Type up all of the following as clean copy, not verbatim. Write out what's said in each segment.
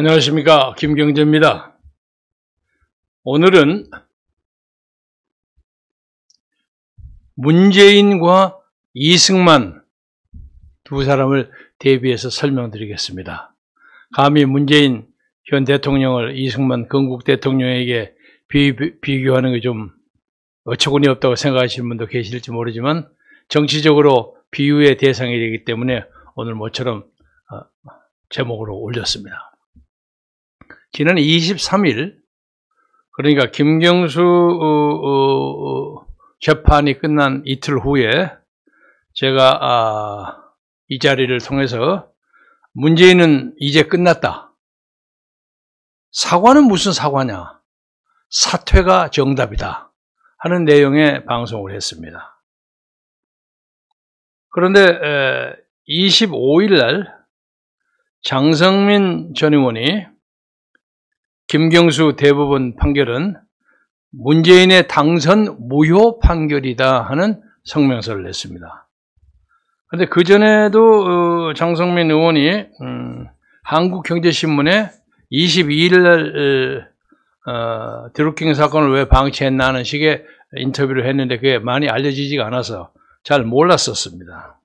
안녕하십니까, 김경재입니다. 오늘은 문재인과 이승만 두 사람을 대비해서 설명드리겠습니다. 감히 문재인 현 대통령을 이승만 건국 대통령에게 비교하는 게 좀 어처구니 없다고 생각하시는 분도 계실지 모르지만 정치적으로 비유의 대상이 되기 때문에 오늘 모처럼 제목으로 올렸습니다. 지난 23일, 그러니까 김경수 재판이 끝난 이틀 후에 제가 이 자리를 통해서 문재인은 이제 끝났다. 사과는 무슨 사과냐? 사퇴가 정답이다. 하는 내용의 방송을 했습니다. 그런데 25일 날 장성민 전 의원이 김경수 대법원 판결은 문재인의 당선 무효 판결이다 하는 성명서를 냈습니다. 그런데 그전에도 장성민 의원이 한국경제신문에 22일 날 드루킹 사건을 왜 방치했나 하는 식의 인터뷰를 했는데 그게 많이 알려지지가 않아서 잘 몰랐었습니다.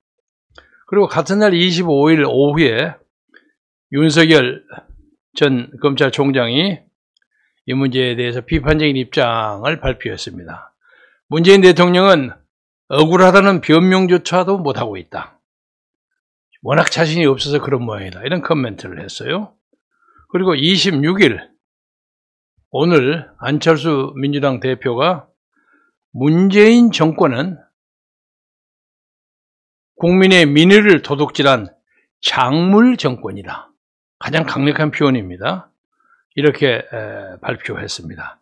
그리고 같은 날 25일 오후에 윤석열 전 검찰총장이 이 문제에 대해서 비판적인 입장을 발표했습니다. 문재인 대통령은 억울하다는 변명조차도 못하고 있다. 워낙 자신이 없어서 그런 모양이다. 이런 코멘트를 했어요. 그리고 26일 오늘 안철수 민주당 대표가 문재인 정권은 국민의 민의를 도둑질한 작물 정권이다. 가장 강력한 표현입니다. 이렇게 발표했습니다.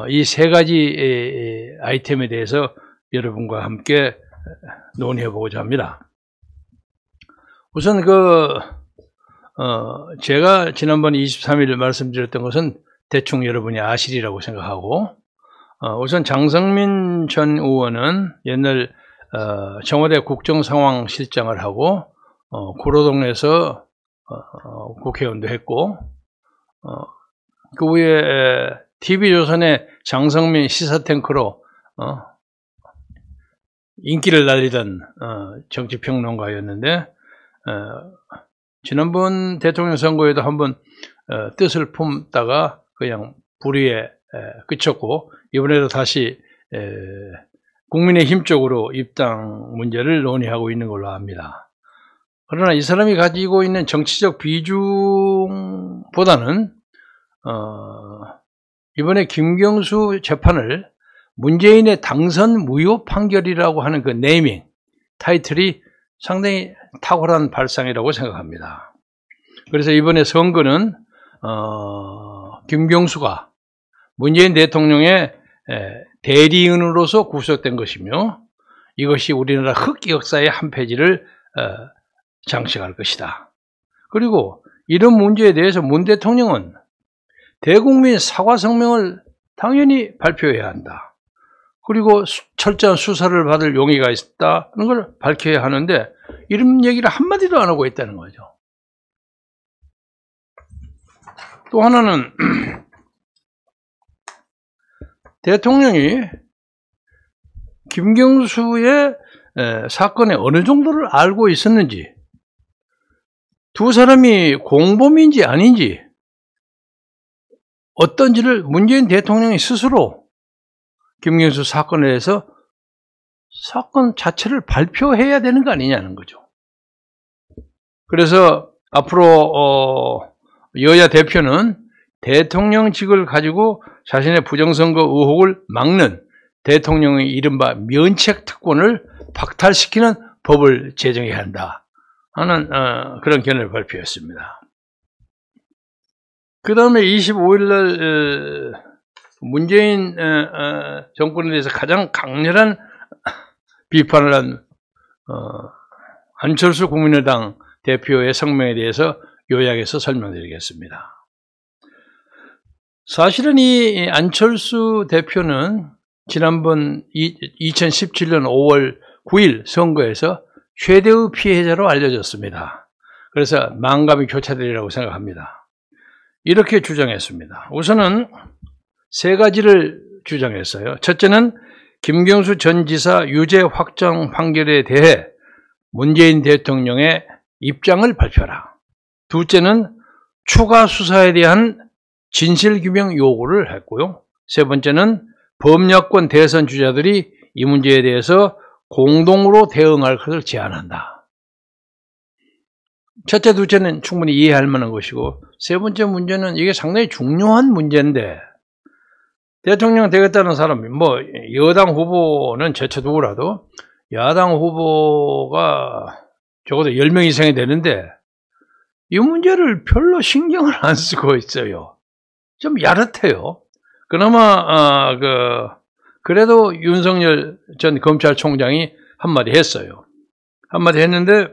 이 세 가지 아이템에 대해서 여러분과 함께 논의해 보고자 합니다. 우선 제가 지난번 23일 말씀드렸던 것은 대충 여러분이 아시리라고 생각하고, 우선 장성민 전 의원은 옛날 청와대 국정상황실장을 하고 구로동에서 국회의원도 했고, 그 후에 TV조선의 장성민 시사탱크로 인기를 날리던 정치평론가였는데, 지난번 대통령 선거에도 한번 뜻을 품다가 그냥 불의에 그쳤고, 이번에도 다시 국민의힘 쪽으로 입당 문제를 논의하고 있는 걸로 압니다. 그러나 이 사람이 가지고 있는 정치적 비중보다는 이번에 김경수 재판을 문재인의 당선 무효 판결이라고 하는 그 네이밍, 타이틀이 상당히 탁월한 발상이라고 생각합니다. 그래서 이번에 선거는 김경수가 문재인 대통령의 대리인으로서 구속된 것이며, 이것이 우리나라 흑 역사의 한 페이지를 장식할 것이다. 그리고 이런 문제에 대해서 문 대통령은 대국민 사과 성명을 당연히 발표해야 한다. 그리고 철저한 수사를 받을 용의가 있다는 걸 밝혀야 하는데, 이런 얘기를 한마디도 안 하고 있다는 거죠. 또 하나는 대통령이 김경수의 사건에 어느 정도를 알고 있었는지, 두 사람이 공범인지 아닌지, 어떤지를 문재인 대통령이 스스로 김경수 사건에 대해서 사건 자체를 발표해야 되는 거 아니냐는 거죠. 그래서 앞으로 여야 대표는 대통령직을 가지고 자신의 부정선거 의혹을 막는 대통령의 이른바 면책특권을 박탈시키는 법을 제정해야 한다 하는 그런 견해를 발표했습니다. 그 다음에 25일 날 문재인 정권에 대해서 가장 강렬한 비판을 한 안철수 국민의당 대표의 성명에 대해서 요약해서 설명드리겠습니다. 사실은 이 안철수 대표는 지난번 2017년 5월 9일 선거에서 최대의 피해자로 알려졌습니다. 그래서 망감이 교차되리라고 생각합니다. 이렇게 주장했습니다. 우선은 세 가지를 주장했어요. 첫째는 김경수 전 지사 유죄 확정 판결에 대해 문재인 대통령의 입장을 발표하라. 둘째는 추가 수사에 대한 진실규명 요구를 했고요. 세 번째는 범야권 대선 주자들이 이 문제에 대해서 공동으로 대응할 것을 제안한다. 첫째, 둘째는 충분히 이해할 만한 것이고, 세 번째 문제는 이게 상당히 중요한 문제인데, 대통령 되겠다는 사람이, 여당 후보는 제쳐두고라도, 야당 후보가 적어도 10명 이상이 되는데, 이 문제를 별로 신경을 안 쓰고 있어요. 좀 야릇해요. 그나마, 그래도 윤석열 전 검찰총장이 한마디 했어요. 한마디 했는데,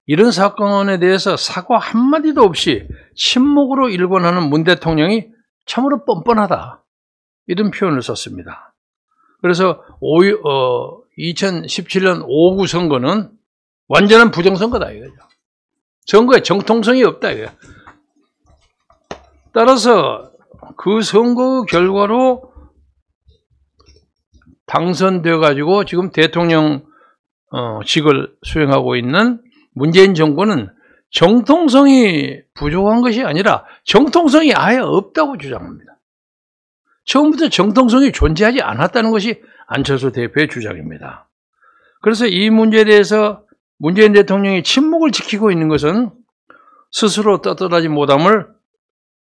이런 사건에 대해서 사과 한마디도 없이 침묵으로 일관하는 문 대통령이 참으로 뻔뻔하다. 이런 표현을 썼습니다. 그래서 2017년 5구 선거는 완전한 부정선거다 이거죠. 선거에 정통성이 없다 이거예요. 따라서 그 선거 결과로 당선되어 가지고 지금 대통령직을 수행하고 있는 문재인 정부는 정통성이 부족한 것이 아니라 정통성이 아예 없다고 주장합니다. 처음부터 정통성이 존재하지 않았다는 것이 안철수 대표의 주장입니다. 그래서 이 문제에 대해서 문재인 대통령이 침묵을 지키고 있는 것은 스스로 떳떳하지 못함을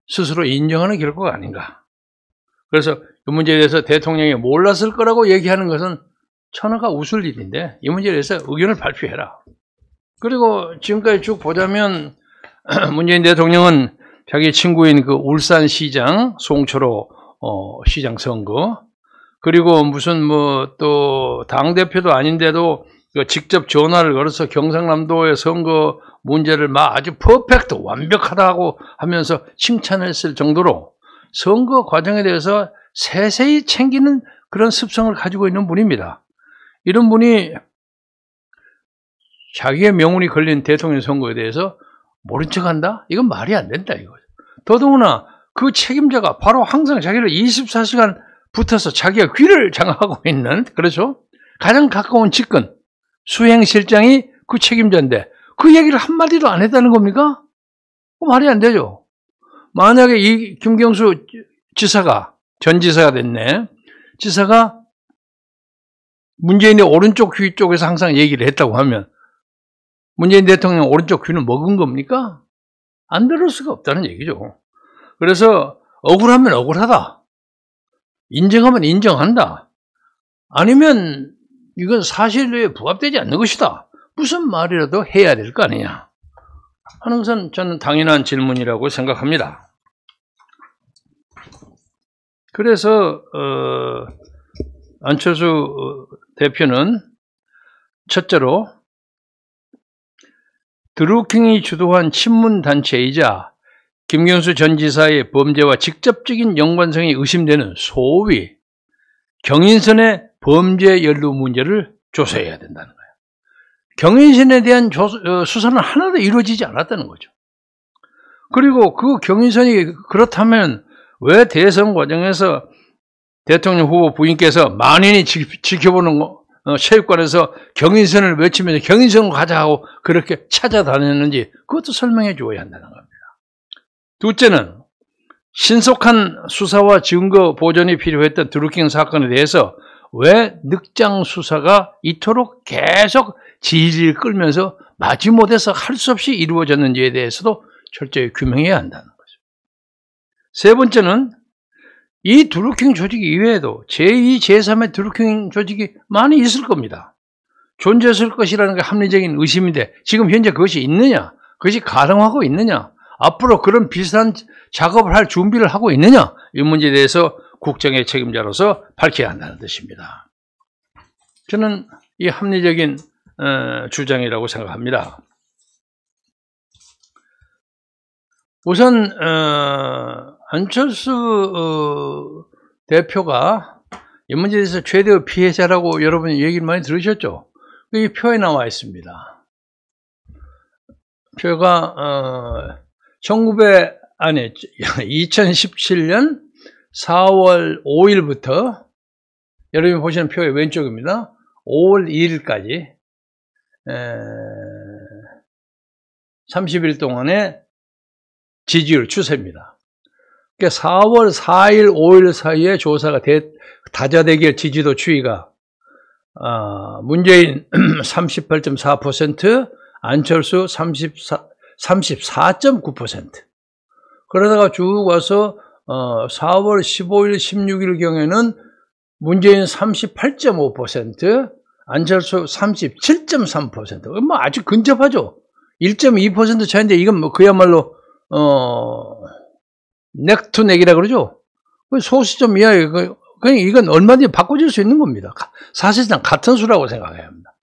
스스로 인정하는 결과가 아닌가. 그래서 이 문제에 대해서 대통령이 몰랐을 거라고 얘기하는 것은 천하가 웃을 일인데 이 문제에 대해서 의견을 발표해라. 그리고 지금까지 쭉 보자면 문재인 대통령은 자기 친구인 그 울산시장 송철호 시장 선거, 그리고 무슨 또 당대표도 아닌데도 직접 전화를 걸어서 경상남도의 선거 문제를 아주 퍼펙트 완벽하다고 하면서 칭찬했을 정도로 선거 과정에 대해서 세세히 챙기는 그런 습성을 가지고 있는 분입니다. 이런 분이 자기의 명운이 걸린 대통령 선거에 대해서 모른 척한다? 이건 말이 안 된다 이거죠. 더더구나 그 책임자가 바로 항상 자기를 24시간 붙어서 자기가 귀를 장악하고 있는, 그렇죠? 가장 가까운 측근 수행실장이 그 책임자인데 그 얘기를 한마디도 안 했다는 겁니까? 말이 안 되죠. 만약에 이 김경수 지사가 전 지사가 됐네. 지사가 문재인의 오른쪽 귀 쪽에서 항상 얘기를 했다고 하면 문재인 대통령 오른쪽 귀는 먹은 겁니까? 안 들을 수가 없다는 얘기죠. 그래서 억울하면 억울하다. 인정하면 인정한다. 아니면 이건 사실에 부합되지 않는 것이다. 무슨 말이라도 해야 될 거 아니냐 하는 것은 저는 당연한 질문이라고 생각합니다. 그래서 안철수 대표는 첫째로 드루킹이 주도한 친문단체이자 김경수 전 지사의 범죄와 직접적인 연관성이 의심되는 소위 경인선의 범죄 연루 문제를 조사해야 된다는 거예요. 경인선에 대한 수사는 하나도 이루어지지 않았다는 거죠. 그리고 그 경인선이 그렇다면 왜 대선 과정에서 대통령 후보 부인께서 만인이 지켜보는 체육관에서 경인선을 외치면서 경인선으로 가자 하고 그렇게 찾아다녔는지 그것도 설명해 주어야 한다는 겁니다. 둘째는 신속한 수사와 증거 보존이 필요했던 드루킹 사건에 대해서 왜 늑장 수사가 이토록 계속 질질 끌면서 마지못해서 할 수 없이 이루어졌는지에 대해서도 철저히 규명해야 한다는 거죠. 세 번째는 이 드루킹 조직 이외에도 제2, 제3의 드루킹 조직이 많이 있을 겁니다. 존재했을 것이라는 게 합리적인 의심인데 지금 현재 그것이 있느냐? 그것이 가능하고 있느냐? 앞으로 그런 비슷한 작업을 할 준비를 하고 있느냐? 이 문제에 대해서 국정의 책임자로서 밝혀야 한다는 뜻입니다. 저는 이 합리적인 주장이라고 생각합니다. 우선 안철수 대표가 이 문제에 대해서 최대의 피해자라고 여러분이 얘기를 많이 들으셨죠? 이 표에 나와 있습니다. 표가 아니, 2017년 4월 5일부터 여러분이 보시는 표의 왼쪽입니다. 5월 2일까지 30일 동안의 지지율 추세입니다. 그러니까 4월 4일, 5일 사이에 조사가 다자대결 지지도 추이가 문재인 38.4%, 안철수 34.9%. 그러다가 쭉 와서 4월 15일, 16일 경에는 문재인 38.5%, 안철수 37.3%. 뭐 아주 근접하죠. 1.2% 차이인데 이건 뭐 그야말로 넥 투 넥이라 그러죠. 소수점 이하에 그냥 이건 얼마든지 바꿔줄 수 있는 겁니다. 사실상 같은 수라고 생각해야 합니다.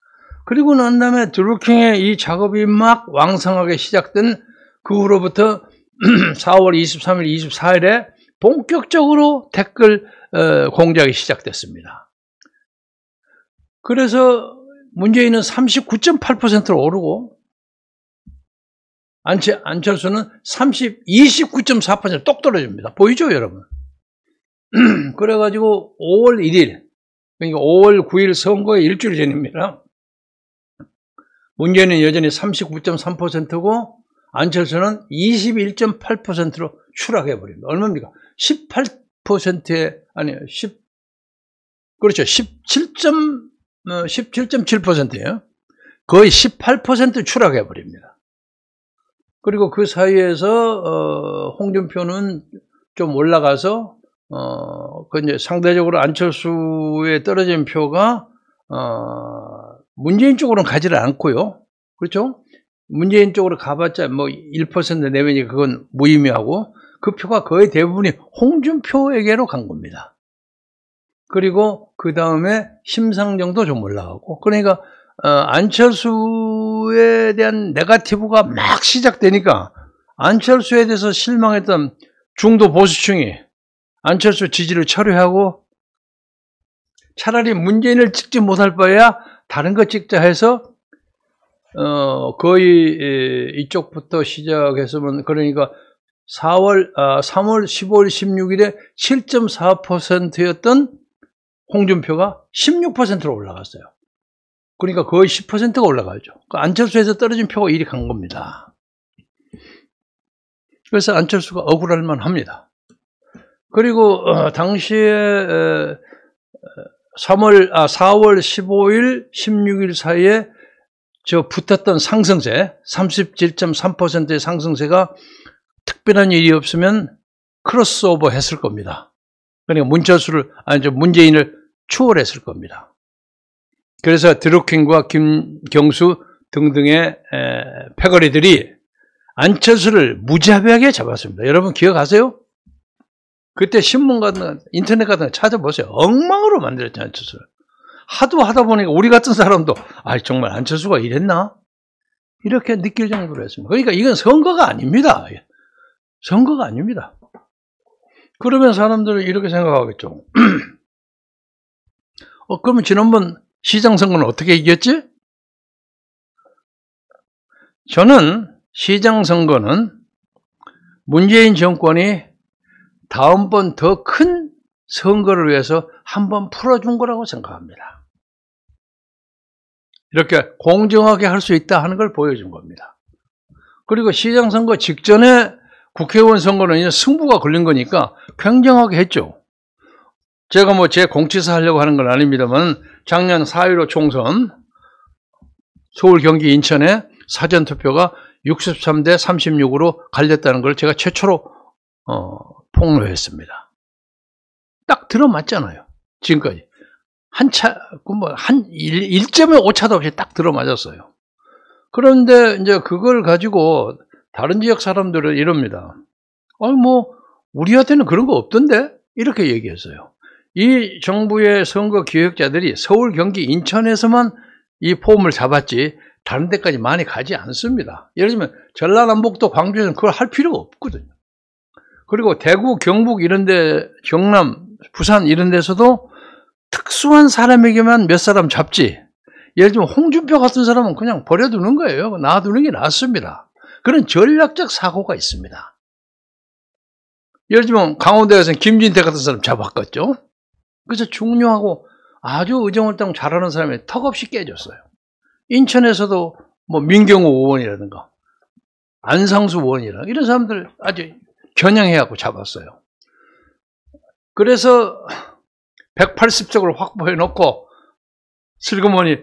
그리고 난 다음에 드루킹의 이 작업이 막 왕성하게 시작된 그 후로부터 4월 23일, 24일에 본격적으로 댓글 공작이 시작됐습니다. 그래서 문재인은 39.8%로 오르고 안철수는 29.4% 똑 떨어집니다. 보이죠, 여러분? 그래가지고 5월 1일, 그러니까 5월 9일 선거의 일주일 전입니다. 문재인은 여전히 39.3%고 안철수는 21.8%로 추락해버립니다. 얼마입니까? 18%에, 아니요, 그렇죠. 17.7%예요. 거의 18% 추락해버립니다. 그리고 그 사이에서, 홍준표는 좀 올라가서, 이제 상대적으로 안철수에 떨어진 표가, 문재인 쪽으로는 가지를 않고요. 그렇죠? 문재인 쪽으로 가봤자 뭐 1% 내외니 그건 무의미하고 그 표가 거의 대부분이 홍준표에게로 간 겁니다. 그리고 그 다음에 심상정도 좀 올라가고 그러니까 안철수에 대한 네거티브가 막 시작되니까 안철수에 대해서 실망했던 중도 보수층이 안철수 지지를 철회하고 차라리 문재인을 찍지 못할 바에야 다른 거 찍자 해서 거의 이쪽부터 시작했으면 그러니까 3월 15일, 16일에 7.4%였던 홍준표가 16%로 올라갔어요. 그러니까 거의 10%가 올라가죠. 안철수에서 떨어진 표가 이리 간 겁니다. 그래서 안철수가 억울할 만합니다. 그리고 당시에 4월 15일, 16일 사이에 붙었던 상승세, 37.3%의 상승세가 특별한 일이 없으면 크로스오버 했을 겁니다. 그러니까 문재인을 추월했을 겁니다. 그래서 드루킹과 김경수 등등의 패거리들이 안철수를 무자비하게 잡았습니다. 여러분 기억하세요? 그때 신문 같은 인터넷 같은 거 찾아보세요. 엉망으로 만들었죠, 안철수를. 하도 하다 보니까 우리 같은 사람도 정말 안철수가 이랬나? 이렇게 느낄 정도로 했습니다. 그러니까 이건 선거가 아닙니다. 선거가 아닙니다. 그러면 사람들은 이렇게 생각하겠죠. 그러면 지난번 시장 선거는 어떻게 이겼지? 저는 시장 선거는 문재인 정권이 다음번 더 큰 선거를 위해서 한번 풀어준 거라고 생각합니다. 이렇게 공정하게 할 수 있다 하는 걸 보여준 겁니다. 그리고 시장 선거 직전에 국회의원 선거는 이제 승부가 걸린 거니까 굉장하게 했죠. 제가 뭐 제 공치사 하려고 하는 건 아닙니다만 작년 4.15 총선 서울, 경기, 인천에 사전투표가 63대 36으로 갈렸다는 걸 제가 최초로 폭로했습니다. 딱 들어맞잖아요. 지금까지. 1.5차도 없이 딱 들어맞았어요. 그런데 이제 그걸 가지고 다른 지역 사람들은 이럽니다. 우리한테는 그런 거 없던데? 이렇게 얘기했어요. 이 정부의 선거 기획자들이 서울, 경기, 인천에서만 이 폼을 잡았지 다른 데까지 많이 가지 않습니다. 예를 들면 전라남북도, 광주에서는 그걸 할 필요가 없거든요. 그리고 대구, 경북 이런 데, 경남, 부산 이런 데서도 특수한 사람에게만 몇 사람 잡지. 예를 들면 홍준표 같은 사람은 그냥 버려두는 거예요. 놔두는 게 낫습니다. 그런 전략적 사고가 있습니다. 예를 들면 강원도에서는 김진태 같은 사람 잡아갔죠. 그래서 중요하고 아주 의정활동 잘하는 사람이 턱없이 깨졌어요. 인천에서도 뭐 민경호 의원이라든가 안상수 의원이라든가 이런 사람들 아주 겨냥해갖고 잡았어요. 그래서 180석을 확보해 놓고 슬그머니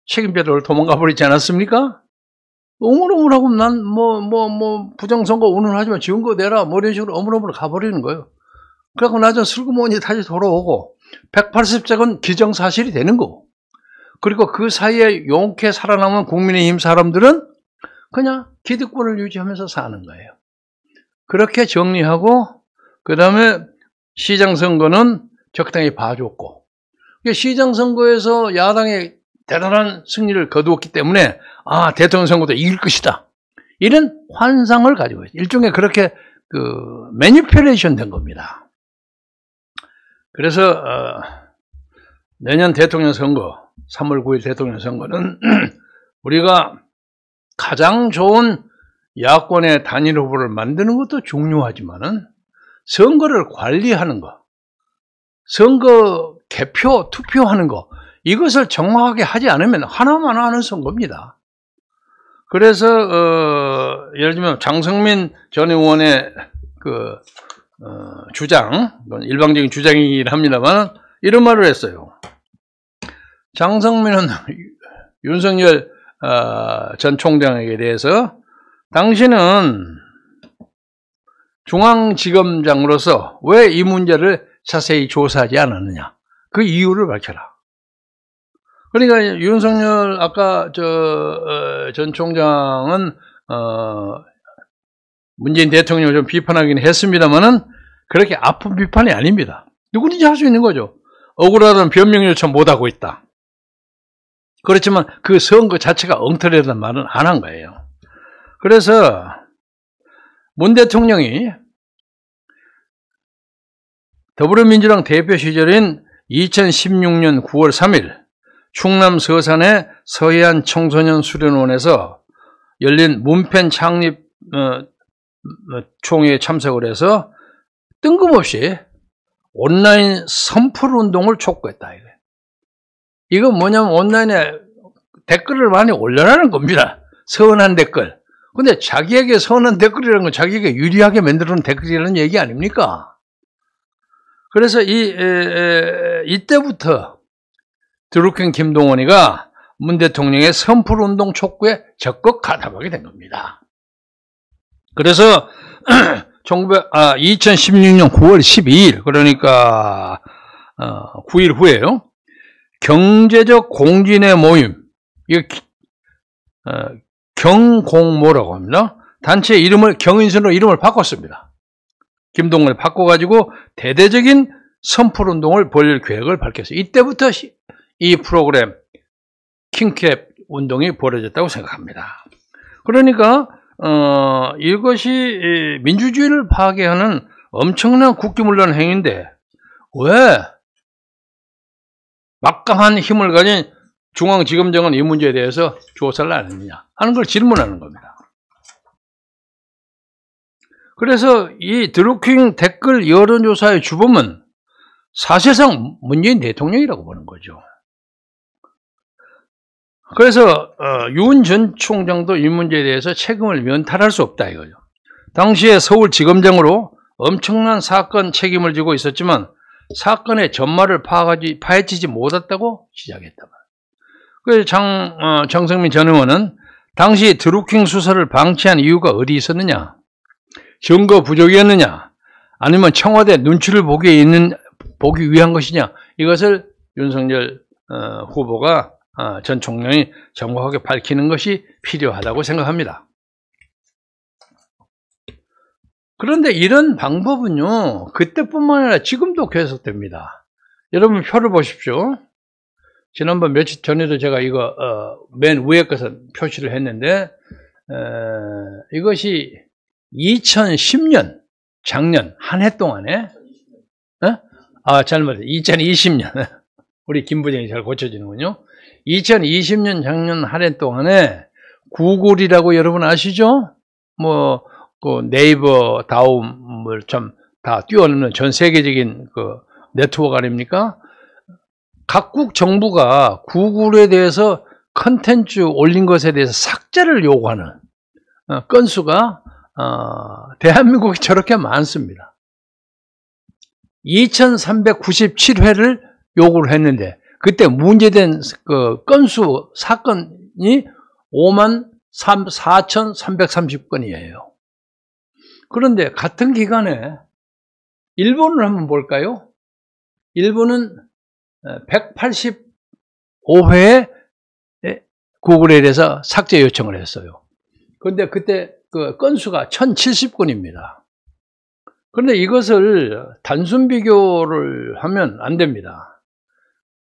책임자들 도망가 버리지 않았습니까? 오물오물하고 난 부정선거 운운하지만 지은 거 내라 뭐 이런 식으로 어물어물 가버리는 거예요. 그래갖고 나중에 슬그머니 다시 돌아오고 180석은 기정사실이 되는 거고, 그리고 그 사이에 용케 살아남은 국민의힘 사람들은 그냥 기득권을 유지하면서 사는 거예요. 그렇게 정리하고 그 다음에 시장 선거는 적당히 봐줬고, 시장 선거에서 야당이 대단한 승리를 거두었기 때문에 대통령 선거도 이길 것이다, 이런 환상을 가지고 있어요. 일종의 그렇게 매니퓨레이션 된 겁니다. 그래서 내년 대통령 선거, 3월 9일 대통령 선거는 우리가 가장 좋은 야권의 단일 후보를 만드는 것도 중요하지만은 선거를 관리하는 거, 선거 개표, 투표하는 거, 이것을 정확하게 하지 않으면 하나만 하는 선거입니다. 그래서 예를 들면 장성민 전 의원의 주장, 일방적인 주장이긴 합니다만 이런 말을 했어요. 장성민은 윤석열 전 총장에게 대해서 당신은 중앙지검장으로서 왜 이 문제를 자세히 조사하지 않았느냐, 그 이유를 밝혀라. 그러니까 윤석열 아까 전 총장은 문재인 대통령을 좀 비판하긴 했습니다만은 그렇게 아픈 비판이 아닙니다. 누구든지 할 수 있는 거죠. 억울하다면 변명 요청 못하고 있다. 그렇지만 그 선거 자체가 엉터리라는 말은 안 한 거예요. 그래서 문 대통령이 더불어민주당 대표 시절인 2016년 9월 3일 충남 서산의 서해안 청소년 수련원에서 열린 문펜 창립 총회에 참석을 해서 뜬금없이 온라인 선풀 운동을 촉구했다. 이건 뭐냐면 온라인에 댓글을 많이 올려라는 겁니다. 서운한 댓글. 근데 자기에게 서운한 댓글이라는 건 자기에게 유리하게 만들어놓은 댓글이라는 얘기 아닙니까? 그래서 이때부터 드루킹 김동원이가 문 대통령의 선풀 운동 촉구에 적극 가담하게 된 겁니다. 그래서 2016년 9월 12일, 그러니까 9일 후에요. 경제적 공진의 모임, 이거 경공모라고 합니다. 단체 이름을 경인선으로 이름을 바꿨습니다. 김동원을 바꿔가지고 대대적인 선풀운동을 벌일 계획을 밝혔어요. 이때부터 이 프로그램 킹캡 운동이 벌어졌다고 생각합니다. 그러니까 이것이 민주주의를 파괴하는 엄청난 국기문란 행위인데 왜 막강한 힘을 가진 중앙지검장은 이 문제에 대해서 조사를 안 했느냐 하는 걸 질문하는 겁니다. 그래서 이 드루킹 댓글 여론조사의 주범은 사실상 문재인 대통령이라고 보는 거죠. 그래서 윤 전 총장도 이 문제에 대해서 책임을 면탈할 수 없다 이거죠. 당시에 서울지검장으로 엄청난 사건 책임을 지고 있었지만 사건의 전말을 파헤치지 못했다고 시작했다. 그래서 장성민 전 의원은 당시 드루킹 수사를 방치한 이유가 어디 있었느냐, 증거 부족이었느냐, 아니면 청와대 눈치를 보기 위한 것이냐, 이것을 윤석열 후보가 전 총장이 정확하게 밝히는 것이 필요하다고 생각합니다. 그런데 이런 방법은요, 그때뿐만 아니라 지금도 계속됩니다. 여러분 표를 보십시오. 지난번 며칠 전에도 제가 이거 맨 위에 것을 표시를 했는데 이것이 2010년 작년 한 해 동안에 잘못했어요. 2020년 우리 김 부장이 잘 고쳐지는군요. 2020년 작년 한 해 동안에 구글이라고 여러분 아시죠? 그 네이버 다음을 좀 다 뛰어넘는 전 세계적인 그 네트워크 아닙니까? 각국 정부가 구글에 대해서 컨텐츠 올린 것에 대해서 삭제를 요구하는 건수가 대한민국이 저렇게 많습니다. 2397회를 요구를 했는데 그때 문제된 그 건수 사건이 54,330건이에요. 그런데 같은 기간에 일본을 한번 볼까요? 일본은 185회에 구글에 대해서 삭제 요청을 했어요. 그런데 그때 그 건수가 1070건입니다. 그런데 이것을 단순 비교를 하면 안 됩니다.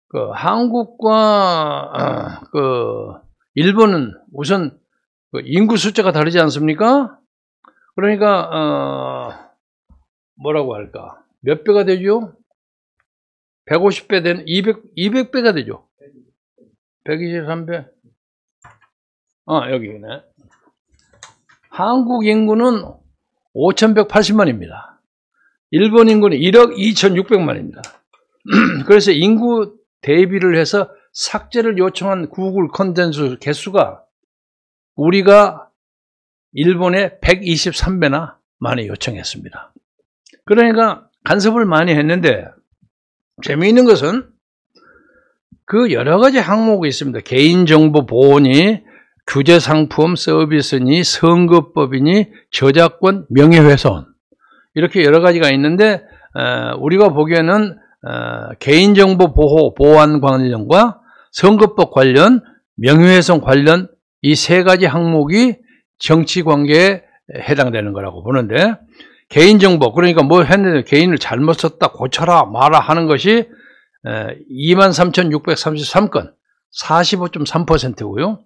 그 한국과 그 일본은 우선 그 인구 숫자가 다르지 않습니까? 그러니까 뭐라고 할까? 몇 배가 되죠? 150배 되는 200배가 되죠. 123배. 여기네. 한국 인구는 5,180만입니다. 일본 인구는 1억 2,600만입니다. 그래서 인구 대비를 해서 삭제를 요청한 구글 콘텐츠 개수가 우리가 일본의 123배나 많이 요청했습니다. 그러니까 간섭을 많이 했는데 재미있는 것은 그 여러 가지 항목이 있습니다. 개인정보 보호니, 규제상품 서비스니, 선거법이니, 저작권, 명예훼손 이렇게 여러 가지가 있는데 우리가 보기에는 개인정보 보호, 보안 관련과 선거법 관련, 명예훼손 관련 이 세 가지 항목이 정치관계에 해당되는 거라고 보는데 개인정보, 그러니까 뭐 했는데 개인을 잘못 썼다 고쳐라 마라 하는 것이 23,633건 45.3%고요.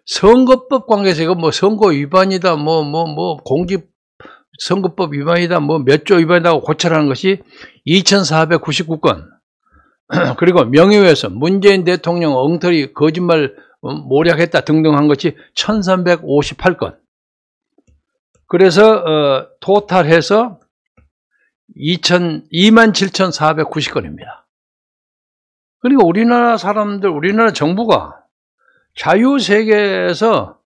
선거법 관계에서 이거 뭐 선거 위반이다 공직 선거법 위반이다 몇 조 위반이다 고쳐라는 것이 2,499건. 그리고 명예훼손, 문재인 대통령 엉터리 거짓말 모략했다 등등 한 것이 1,358건. 그래서 토탈해서 27,490건입니다. 그러니까 우리나라 사람들, 우리나라 정부가 자유세계에서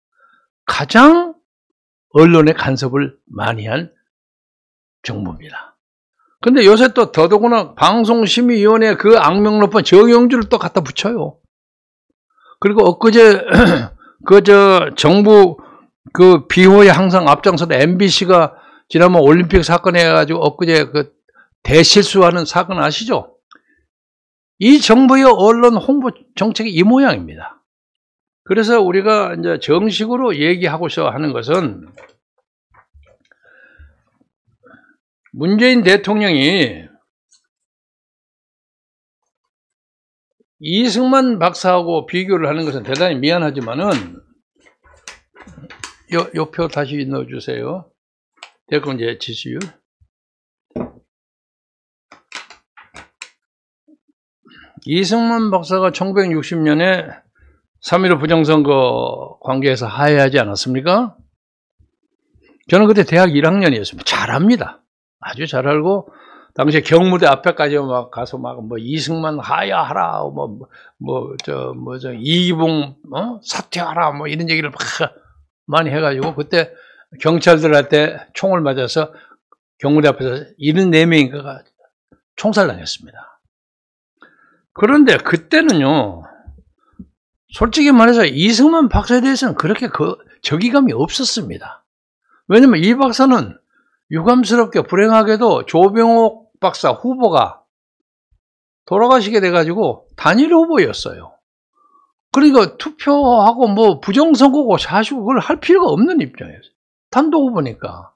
가장 언론에 간섭을 많이 한 정부입니다. 근데 요새 또 더더구나 방송심의위원회 그 악명 높은 정영주를 또 갖다 붙여요. 그리고 엊그제 정부 그 비호에 항상 앞장서던 MBC가 지난번 올림픽 사건 해가지고 엊그제 그 대실수하는 사건 아시죠? 이 정부의 언론 홍보 정책이 이 모양입니다. 그래서 우리가 이제 정식으로 얘기하고서 하는 것은 문재인 대통령이 이승만 박사하고 비교를 하는 것은 대단히 미안하지만은 요 표 다시 넣어주세요. 대권 이제 지지율. 이승만 박사가 1960년에 3.15 부정선거 관계에서 하야하지 않았습니까? 저는 그때 대학 1학년이었습니다. 잘 압니다. 아주 잘 알고, 당시에 경무대 앞에까지 막 가서 막 뭐 이승만 하야하라, 이기봉, 사퇴하라, 뭐 이런 얘기를 막 많이 해가지고, 그때 경찰들한테 총을 맞아서 경무대 앞에서 74명인가가 총살당했습니다. 그런데 그때는요, 솔직히 말해서 이승만 박사에 대해서는 그렇게 적의감이 없었습니다. 왜냐면 이 박사는 유감스럽게 불행하게도 조병옥 박사 후보가 돌아가시게 돼가지고 단일 후보였어요. 그러니까 투표하고 뭐 부정선거고 사실 그걸 할 필요가 없는 입장이었어요. 단독 후보니까.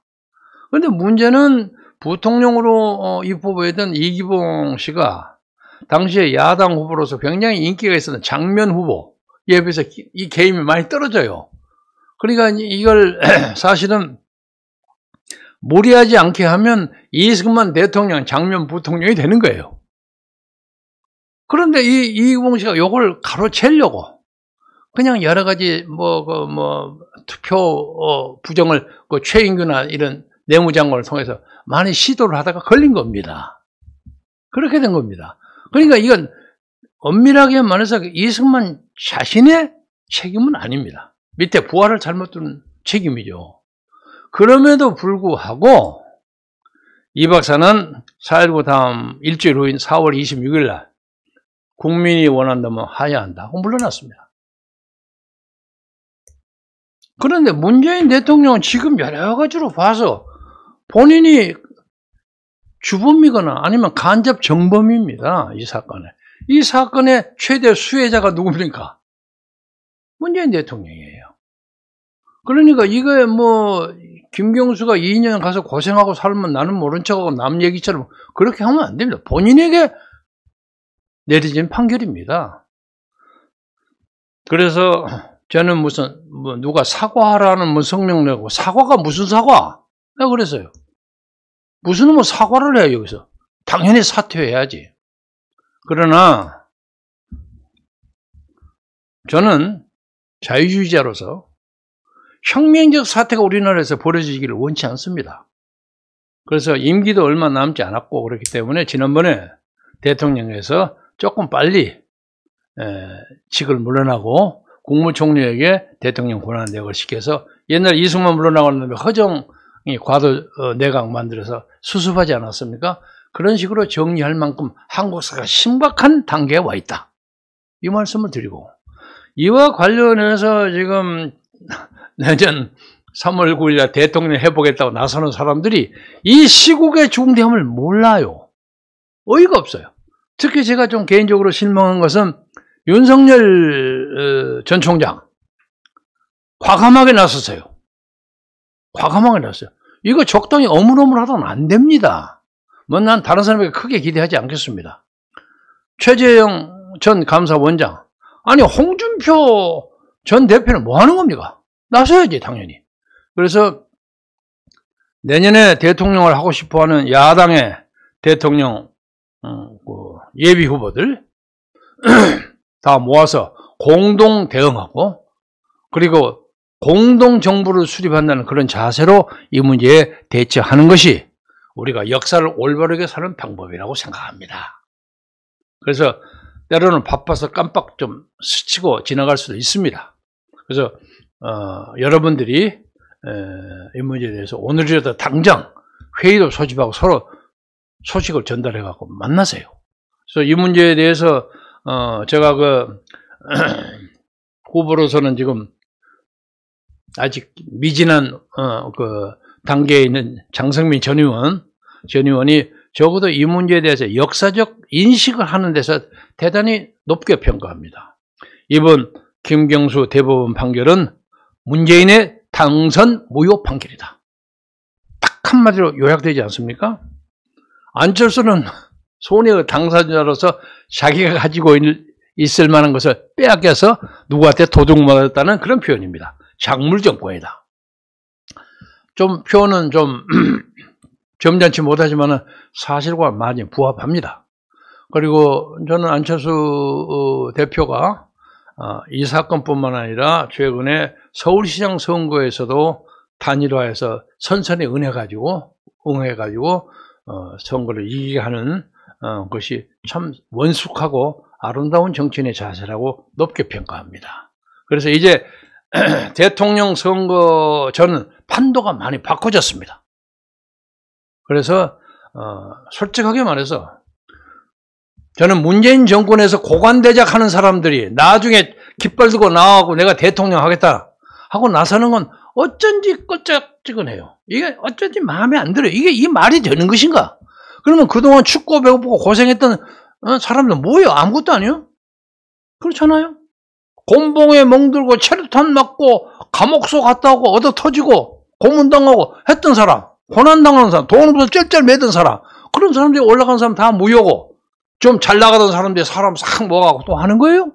그런데 문제는 부통령으로 입후보였던 이기봉 씨가 당시에 야당 후보로서 굉장히 인기가 있었던 장면 후보에 비해서 이 개임이 많이 떨어져요. 그러니까 이걸 사실은 무리하지 않게 하면 이승만 대통령, 장면 부통령이 되는 거예요. 그런데 이기봉 씨가 이걸 가로채려고 그냥 여러 가지 투표 부정을 최인규나 이런 내무장관을 통해서 많이 시도를 하다가 걸린 겁니다. 그렇게 된 겁니다. 그러니까 이건 엄밀하게 말해서 이승만 자신의 책임은 아닙니다. 밑에 부하를 잘못 두는 책임이죠. 그럼에도 불구하고 이 박사는 4.19 다음 일주일 후인 4월 26일 날 국민이 원한다면 하야한다 하고 물러났습니다. 그런데 문재인 대통령은 지금 여러 가지로 봐서 본인이 주범이거나 아니면 간접 정범입니다. 이 사건에. 이 사건의 최대 수혜자가 누굽니까? 문재인 대통령이에요. 그러니까 이거에 뭐 김경수가 2년 가서 고생하고 살면 나는 모른 척하고 남 얘기처럼 그렇게 하면 안 됩니다. 본인에게 내려진 판결입니다. 그래서 저는 무슨 누가 사과하라는 뭐 성명 내고 사과가 무슨 사과? 내가 그랬어요. 무슨 뭐 사과를 해요 여기서. 당연히 사퇴해야지. 그러나 저는 자유주의자로서 혁명적 사태가 우리나라에서 벌어지기를 원치 않습니다. 그래서 임기도 얼마 남지 않았고 그렇기 때문에 지난번에 대통령에서 조금 빨리 직을 물러나고 국무총리에게 대통령 권한대행을 시켜서 옛날 이승만 물러나고 난 다음에 허정이 과도 내각 만들어서 수습하지 않았습니까? 그런 식으로 정리할 만큼 한국 사회가 심각한 단계에 와 있다. 이 말씀을 드리고 이와 관련해서 지금 내년 3월 9일 대통령 해보겠다고 나서는 사람들이 이 시국의 중대함을 몰라요. 어이가 없어요. 특히 제가 좀 개인적으로 실망한 것은 윤석열 전 총장 과감하게 나섰어요. 과감하게 나섰어요. 이거 적당히 어물어물하다는 안 됩니다. 뭐 난 다른 사람에게 크게 기대하지 않겠습니다. 최재형 전 감사원장 아니 홍준표 전 대표는 뭐 하는 겁니까? 나서야지 당연히. 그래서 내년에 대통령을 하고 싶어하는 야당의 대통령 예비 후보들 다 모아서 공동 대응하고 그리고 공동 정부를 수립한다는 그런 자세로 이 문제에 대처하는 것이 우리가 역사를 올바르게 사는 방법이라고 생각합니다. 그래서 때로는 바빠서 깜빡 좀 스치고 지나갈 수도 있습니다. 그래서 여러분들이 이 문제에 대해서 오늘이라도 당장 회의도 소집하고 서로 소식을 전달해 갖고 만나세요. 그래서 이 문제에 대해서 제가 후보로서는 지금 아직 미진한 그 단계에 있는 장성민 전 의원이 적어도 이 문제에 대해서 역사적 인식을 하는 데서 대단히 높게 평가합니다. 이번 김경수 대법원 판결은 문재인의 당선 무효 판결이다. 딱 한마디로 요약되지 않습니까? 안철수는 손해의 당사자로서 자기가 가지고 있을 만한 것을 빼앗겨서 누구한테 도둑맞았다는 그런 표현입니다. 작물정권이다. 좀 표현은 좀 점잖지 못하지만 사실과 많이 부합합니다. 그리고 저는 안철수 대표가 이 사건뿐만 아니라 최근에 서울시장 선거에서도 단일화해서 선선히 응해가지고 선거를 이기게 하는 것이 참 원숙하고 아름다운 정치인의 자세라고 높게 평가합니다. 그래서 이제 대통령 선거 전 판도가 많이 바꿔졌습니다. 그래서 솔직하게 말해서 저는 문재인 정권에서 고관대작하는 사람들이 나중에 깃발 들고 나와고 내가 대통령 하겠다 하고 나서는 건 어쩐지 껄쩍지근해요. 이게 어쩐지 마음에 안 들어요. 이게 말이 되는 것인가? 그러면 그동안 춥고 배고프고 고생했던 사람들 뭐예요? 아무것도 아니에요? 그렇잖아요? 곤봉에 멍들고 체류탄 맞고 감옥소 갔다 오고 얻어 터지고 고문당하고 했던 사람, 고난당하는 사람, 돈 없어서 쩔쩔 매던 사람, 그런 사람들이 올라간 사람 다 무효고 좀 잘 나가던 사람들이 사람 싹 모아가고 또 하는 거예요?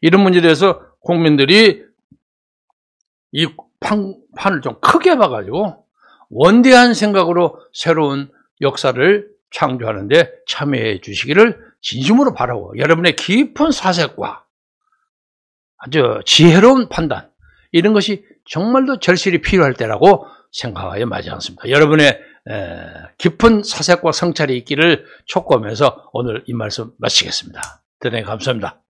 이런 문제에 대해서 국민들이 이 판을 좀 크게 봐가지고 원대한 생각으로 새로운 역사를 창조하는데 참여해 주시기를 진심으로 바라고 여러분의 깊은 사색과 아주 지혜로운 판단 이런 것이 정말로 절실히 필요할 때라고 생각하여 마지 않습니다. 여러분의 깊은 사색과 성찰이 있기를 촉구하면서 오늘 이 말씀 마치겠습니다. 대단히 감사합니다.